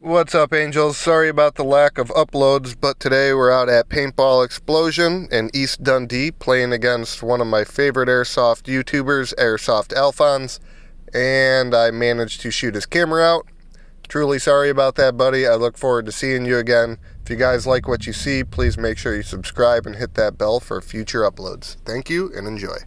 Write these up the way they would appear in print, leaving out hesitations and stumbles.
What's up, Angels? Sorry about the lack of uploads, but today we're out at Paintball Explosion in East Dundee playing against one of my favorite Airsoft YouTubers, Airsoft Alfonse, and I managed to shoot his camera out. Truly sorry about that, buddy. I look forward to seeing you again. If you guys like what you see, please make sure you subscribe and hit that bell for future uploads. Thank you and enjoy.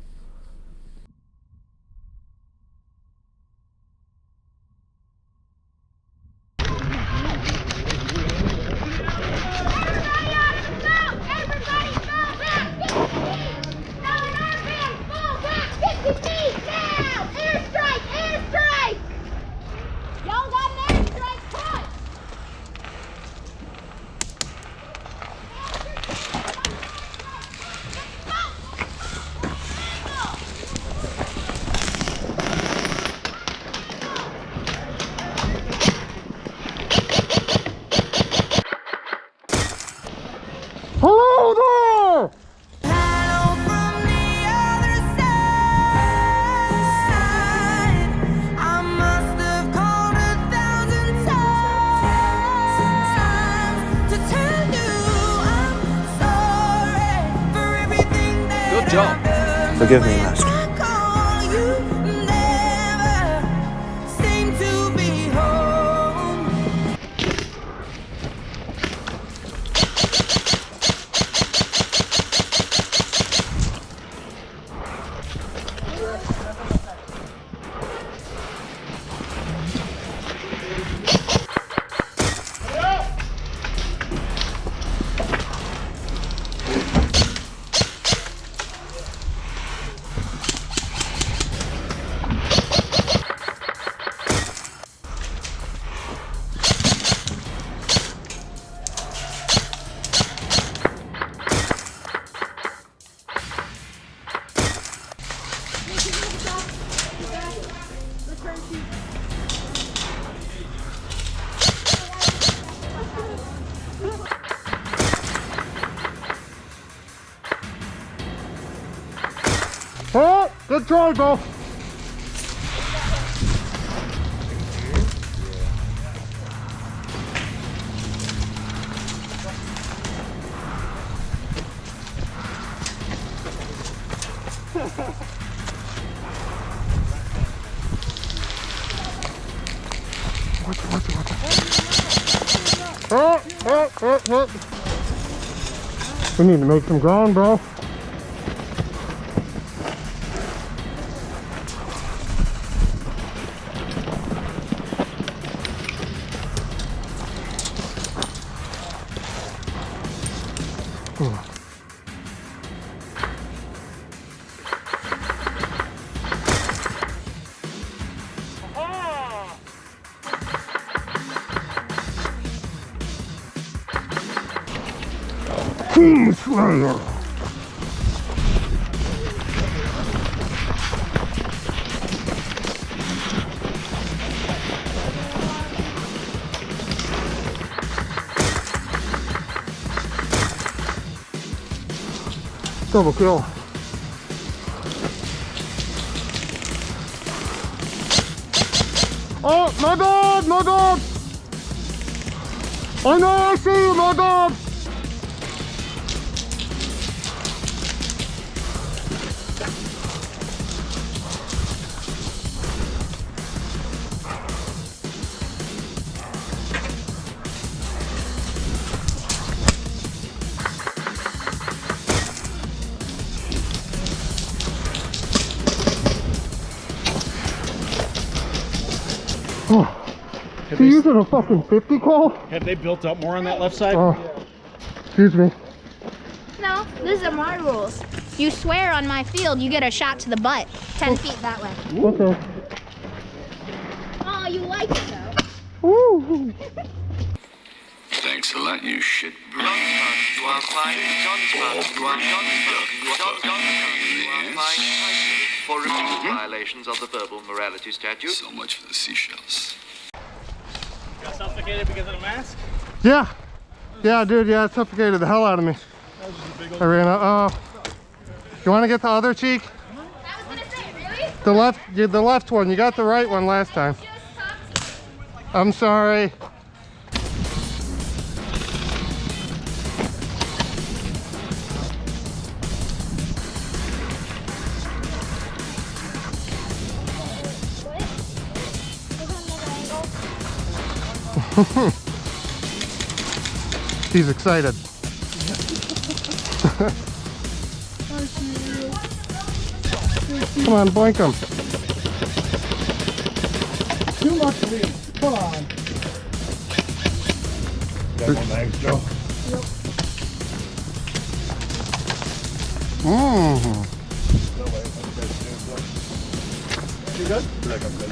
Hello there! Hello from the other side. I must have called 1,000 times to tell you I'm sorry for everything that Good job. I've done. Forgive me, Master. I call you never seem to be home. Oh, good try, bro. Oh. We need to make some ground, bro. Team Slayer. Double kill. Oh, my dog, my dog. I know, I see you, my dog. Oh, you using a fucking 50 cal? Have they built up more on that left side? Oh, excuse me. No, these are my rules. You swear on my field, you get a shot to the butt. 10 feet that way. Okay. Oh, you like it though. Woo. Thanks a lot, you shit. For repeated violations of the verbal morality statute. So much for the seashells. Got suffocated because of the mask? Yeah. Yeah, dude, yeah, it suffocated the hell out of me. I ran out. You want to get the other cheek? I was gonna say, really? The left one. You got the right one last time. I'm sorry. He's excited. Come on, boink him. Too much meat. Come on. Got one bags, Joe. Mmm. You good? I feel like I'm good.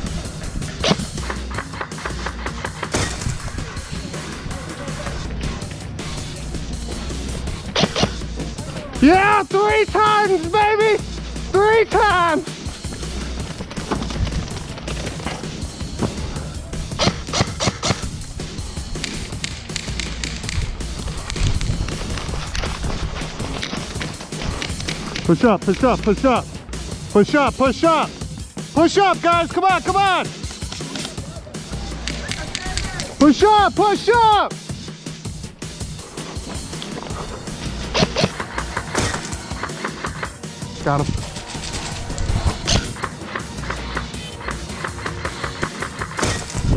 Yeah, 3 times, baby! 3 times! Push up, push up, push up. Push up, push up. Push up, guys, come on, come on. Push up, push up. Got him.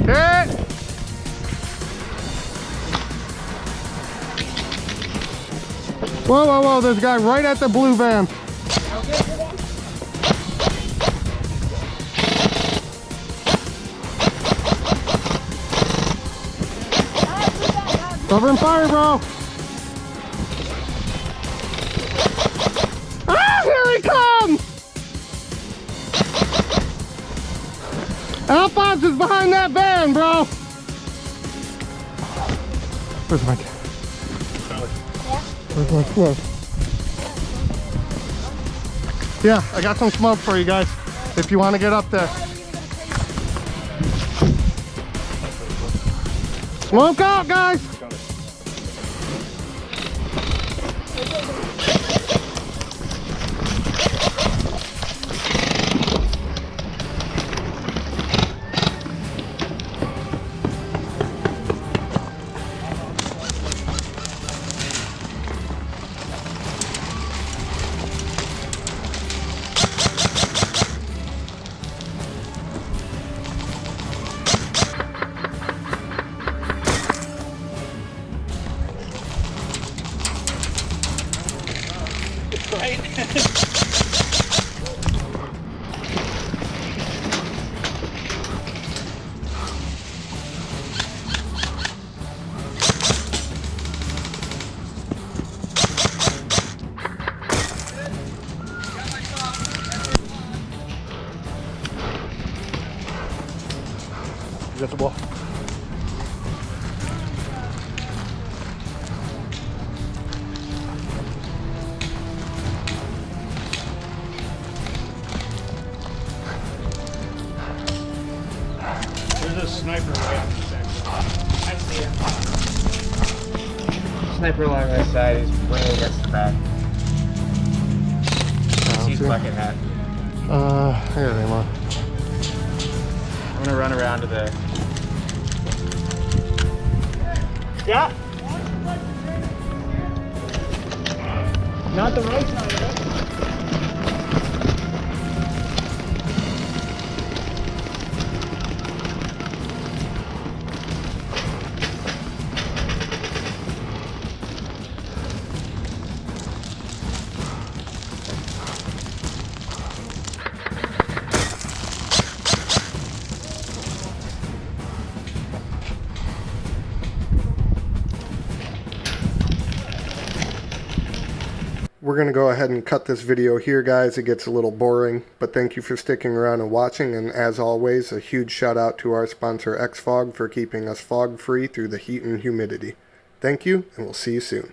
Hit! Whoa, whoa, whoa, there's a guy right at the blue van. Cover and fire, bro. Ah, here he comes! Alfonse is behind that van, bro. Where's my Where's my smoke? Yeah, I got some smoke for you guys if you want to get up there. Smoke out, guys! Right? You got the ball. There's a sniper right on the side. I see it. Sniper along this side is way against the back. He's see. bucket hat. Here they are. I'm gonna run around to the. Yeah. Not the right side of it. We're going to go ahead and cut this video here, guys. It gets a little boring, but thank you for sticking around and watching. And as always, a huge shout out to our sponsor, Xfog, for keeping us fog free through the heat and humidity. Thank you, and we'll see you soon.